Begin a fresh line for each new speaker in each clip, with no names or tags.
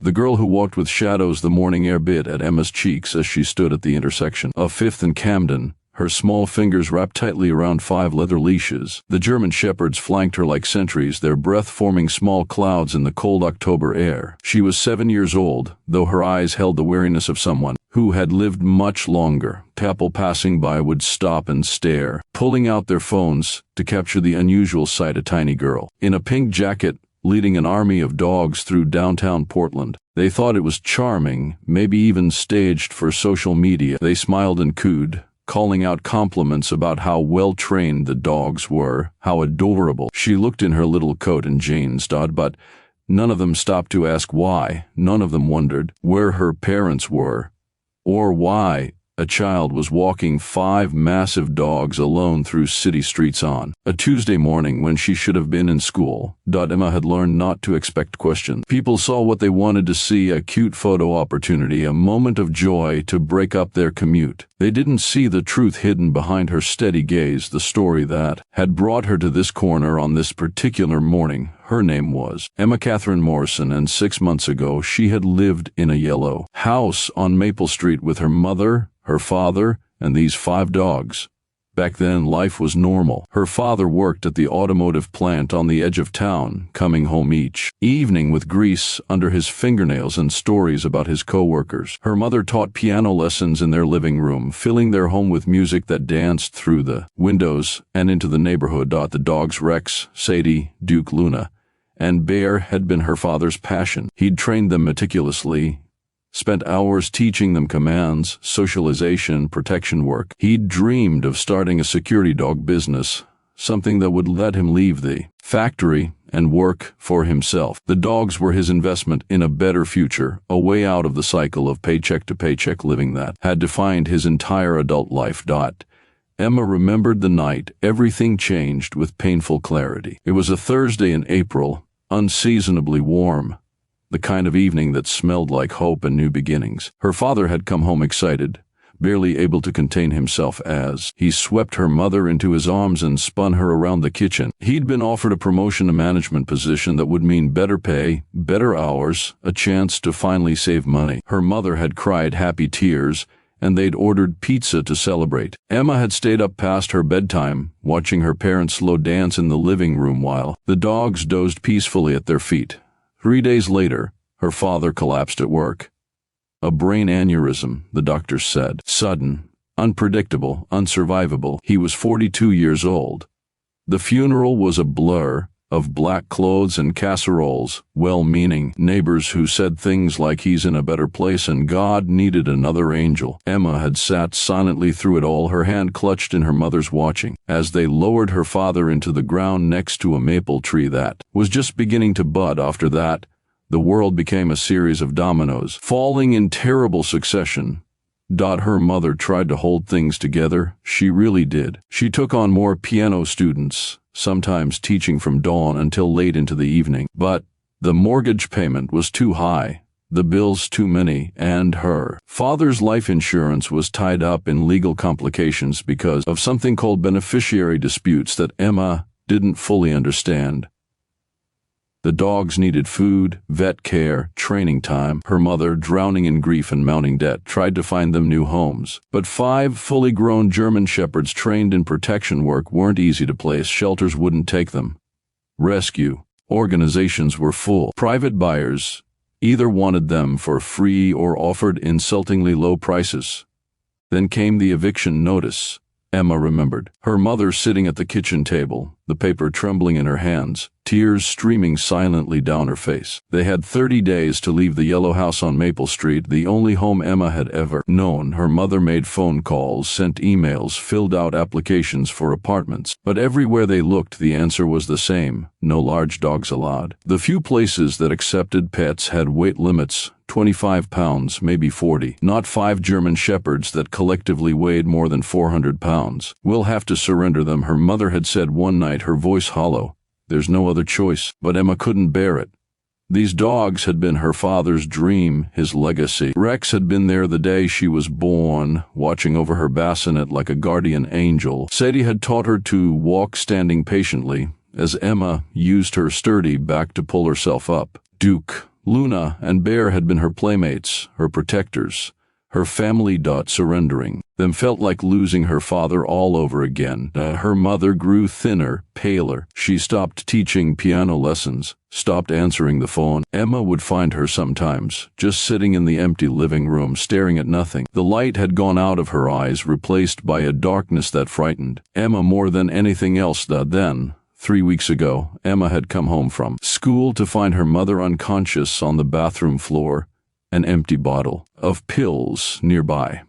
The girl who walked with shadows. The morning air bit at Emma's cheeks as she stood at the intersection of 5th and Camden, her small fingers wrapped tightly around 5 leather leashes. The German shepherds flanked her like sentries, their breath forming small clouds in the cold October air. She was 7 years old, though her eyes held the weariness of someone who had lived much longer. People passing by would stop and stare, pulling out their phones to capture the unusual sight: a tiny girl in a pink jacket leading an army of dogs through downtown Portland. They thought it was charming, maybe even staged for social media. They smiled and cooed, calling out compliments about how well-trained the dogs were, how adorable. She looked in her little coat and jeans, but none of them stopped to ask why. None of them wondered where her parents were, or why a child was walking 5 massive dogs alone through city streets on a Tuesday morning when she should have been in school. Emma had learned not to expect questions. People saw what they wanted to see: a cute photo opportunity, a moment of joy to break up their commute. They didn't see the truth hidden behind her steady gaze, the story that had brought her to this corner on this particular morning. Her name was Emma Catherine Morrison, and 6 months ago she had lived in a yellow house on Maple Street with her mother, her father, and these 5 dogs. Back then, life was normal. Her father worked at the automotive plant on the edge of town, coming home each evening with grease under his fingernails and stories about his co-workers. Her mother taught piano lessons in their living room, filling their home with music that danced through the windows and into the neighborhood. The dogs Rex, Sadie, Duke, Luna, and Bear had been her father's passion. He'd trained them meticulously, spent hours teaching them commands, socialization, protection work. He'd dreamed of starting a security dog business, something that would let him leave the factory and work for himself. The dogs were his investment in a better future, a way out of the cycle of paycheck to paycheck living that had defined his entire adult life. Emma remembered the night everything changed with painful clarity. It was a Thursday in April, unseasonably warm, the kind of evening that smelled like hope and new beginnings. Her father had come home excited, barely able to contain himself as he swept her mother into his arms and spun her around the kitchen. He'd been offered a promotion, a management position that would mean better pay, better hours, a chance to finally save money. Her mother had cried happy tears, and they'd ordered pizza to celebrate. Emma had stayed up past her bedtime, watching her parents slow dance in the living room while the dogs dozed peacefully at their feet. 3 days later, her father collapsed at work. A brain aneurysm, the doctors said. Sudden, unpredictable, unsurvivable. He was 42 years old. The funeral was a blur of black clothes and casseroles, well-meaning neighbors who said things like he's in a better place and God needed another angel. Emma had sat silently through it all, her hand clutched in her mother's, watching as they lowered her father into the ground next to a maple tree that was just beginning to bud. After that, the world became a series of dominoes, falling in terrible succession. Her mother tried to hold things together. She really did. She took on more piano students, sometimes teaching from dawn until late into the evening. But the mortgage payment was too high, the bills too many, and her father's life insurance was tied up in legal complications because of something called beneficiary disputes that Emma didn't fully understand. The dogs needed food, vet care, training time. Her mother, drowning in grief and mounting debt, tried to find them new homes. But 5 fully grown German shepherds trained in protection work weren't easy to place. Shelters wouldn't take them. Rescue organizations were full. Private buyers either wanted them for free or offered insultingly low prices. Then came the eviction notice. Emma remembered her mother sitting at the kitchen table, the paper trembling in her hands, tears streaming silently down her face. They had 30 days to leave the yellow house on Maple Street, the only home Emma had ever known. Her mother made phone calls, sent emails, filled out applications for apartments. But everywhere they looked, the answer was the same: no large dogs allowed. The few places that accepted pets had weight limits: 25 pounds, maybe 40. Not 5 German shepherds that collectively weighed more than 400 pounds. We'll have to surrender them, her mother had said one night, her voice hollow. There's no other choice. But Emma couldn't bear it. These dogs had been her father's dream, his legacy. Rex had been there the day she was born, watching over her bassinet like a guardian angel. Sadie had taught her to walk standing patiently, as Emma used her sturdy back to pull herself up. Duke, Luna and Bear had been her playmates, her protectors, her family. Surrendering them felt like losing her father all over again. Her mother grew thinner, paler. She stopped teaching piano lessons, stopped answering the phone. Emma would find her sometimes, just sitting in the empty living room staring at nothing. The light had gone out of her eyes, replaced by a darkness that frightened Emma more than anything else. Then, 3 weeks ago, Emma had come home from school to find her mother unconscious on the bathroom floor, an empty bottle of pills nearby.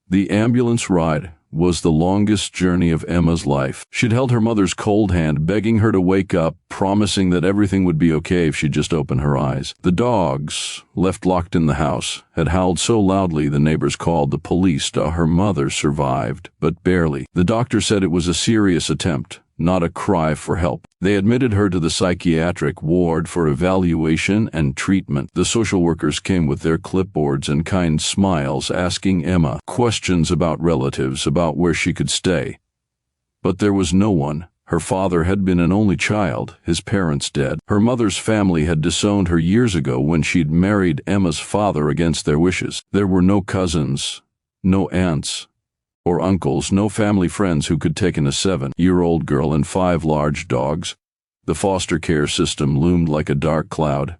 The ambulance ride was the longest journey of Emma's life. She'd held her mother's cold hand, begging her to wake up, promising that everything would be okay if she'd just open her eyes. The dogs, left locked in the house, had howled so loudly the neighbors called the police. Her mother survived, but barely. The doctor said it was a serious attempt, not a cry for help. They admitted her to the psychiatric ward for evaluation and treatment. The social workers came with their clipboards and kind smiles, asking Emma questions about relatives, about where she could stay. But there was no one. Her father had been an only child, his parents dead. Her mother's family had disowned her years ago when she'd married Emma's father against their wishes. There were no cousins, no aunts or uncles, no family friends who could take in a 7-year-old girl and 5 large dogs. The foster care system loomed like a dark cloud.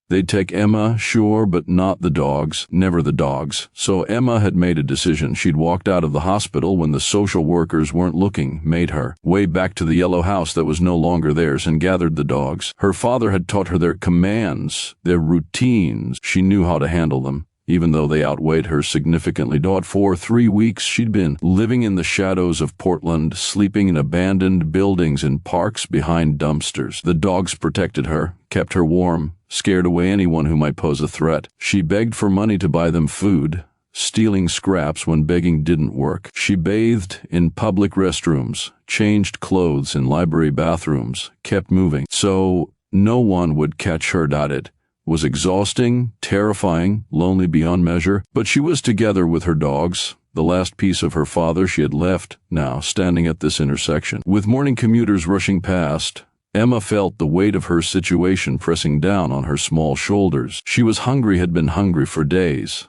They'd take Emma, sure, but not the dogs, never the dogs. So Emma had made a decision. She'd walked out of the hospital when the social workers weren't looking, made her way back to the yellow house that was no longer theirs, and gathered the dogs. Her father had taught her their commands, their routines. She knew how to handle them, even though they outweighed her significantly. For 3 weeks, she'd been living in the shadows of Portland, sleeping in abandoned buildings in parks behind dumpsters. The dogs protected her, kept her warm, scared away anyone who might pose a threat. She begged for money to buy them food, stealing scraps when begging didn't work. She bathed in public restrooms, changed clothes in library bathrooms, kept moving so no one would catch her. It was exhausting, terrifying, lonely beyond measure, but she was together with her dogs, the last piece of her father she had left, now standing at this intersection. With morning commuters rushing past, Emma felt the weight of her situation pressing down on her small shoulders. She was hungry, had been hungry for days.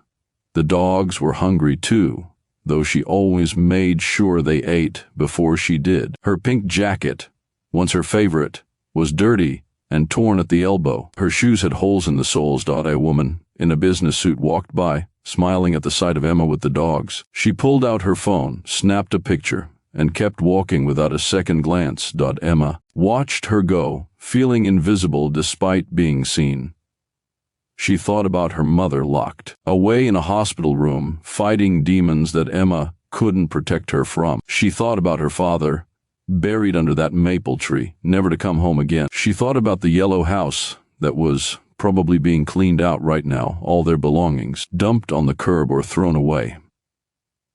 The dogs were hungry too, though she always made sure they ate before she did. Her pink jacket, once her favorite, was dirty and torn at the elbow. Her shoes had holes in the soles. A woman in a business suit walked by, smiling at the sight of Emma with the dogs. She pulled out her phone, snapped a picture, and kept walking without a second glance. Emma watched her go, feeling invisible despite being seen. She thought about her mother locked away in a hospital room, fighting demons that Emma couldn't protect her from. She thought about her father, buried under that maple tree, never to come home again. She thought about the yellow house that was probably being cleaned out right now, all their belongings dumped on the curb or thrown away.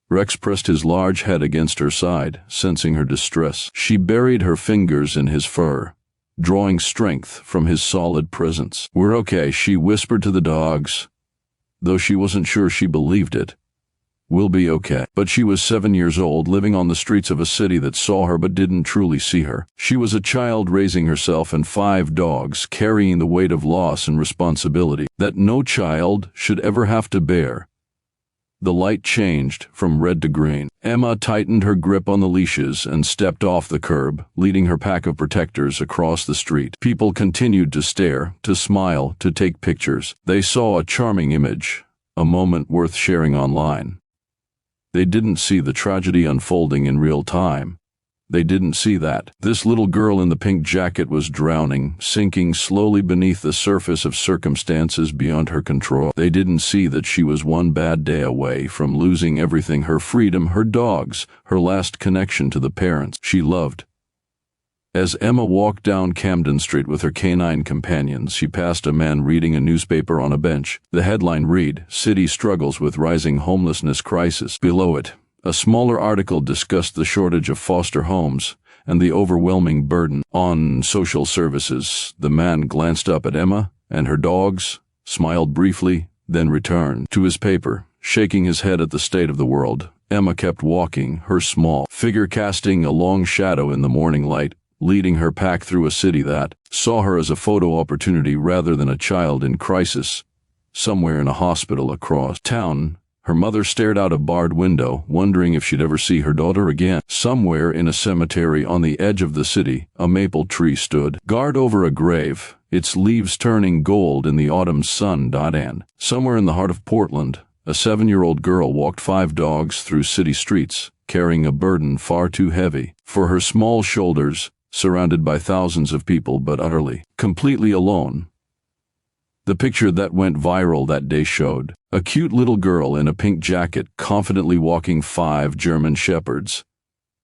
Rex pressed his large head against her side, sensing her distress. She buried her fingers in his fur, drawing strength from his solid presence. "We're okay," she whispered to the dogs, though she wasn't sure she believed it. "We'll be okay." But she was 7 years old, living on the streets of a city that saw her but didn't truly see her. She was a child raising herself and 5 dogs, carrying the weight of loss and responsibility that no child should ever have to bear. The light changed from red to green. Emma tightened her grip on the leashes and stepped off the curb, leading her pack of protectors across the street. People continued to stare, to smile, to take pictures. They saw a charming image, a moment worth sharing online. They didn't see the tragedy unfolding in real time. They didn't see that this little girl in the pink jacket was drowning, sinking slowly beneath the surface of circumstances beyond her control. They didn't see that she was one bad day away from losing everything: her freedom, her dogs, her last connection to the parents she loved. As Emma walked down Camden Street with her canine companions, she passed a man reading a newspaper on a bench. The headline read, "City Struggles with Rising Homelessness Crisis." Below it, a smaller article discussed the shortage of foster homes and the overwhelming burden on social services. The man glanced up at Emma and her dogs, smiled briefly, then returned to his paper, shaking his head at the state of the world. Emma kept walking, her small figure casting a long shadow in the morning light. leading her pack through a city that saw her as a photo opportunity rather than a child in crisis. Somewhere in a hospital across town, her mother stared out a barred window, wondering if she'd ever see her daughter again. Somewhere in a cemetery on the edge of the city, a maple tree stood, guard over a grave, its leaves turning gold in the autumn sun. And somewhere in the heart of Portland, a 7-year-old girl walked 5 dogs through city streets, carrying a burden far too heavy for her small shoulders, surrounded by thousands of people but utterly, completely alone. The picture that went viral that day showed a cute little girl in a pink jacket confidently walking 5 German shepherds,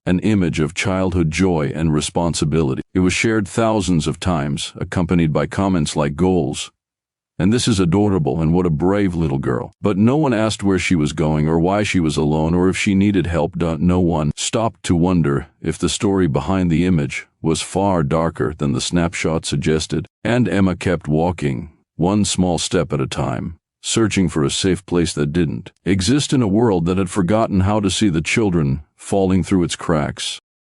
an image of childhood joy and responsibility. It was shared thousands of times, accompanied by comments like goals, "And this is adorable, and what a brave little girl." But no one asked where she was going or why she was alone or if she needed help. No one stopped to wonder if the story behind the image was far darker than the snapshot suggested. And Emma kept walking, one small step at a time, searching for a safe place that didn't exist in a world that had forgotten how to see the children falling through its cracks.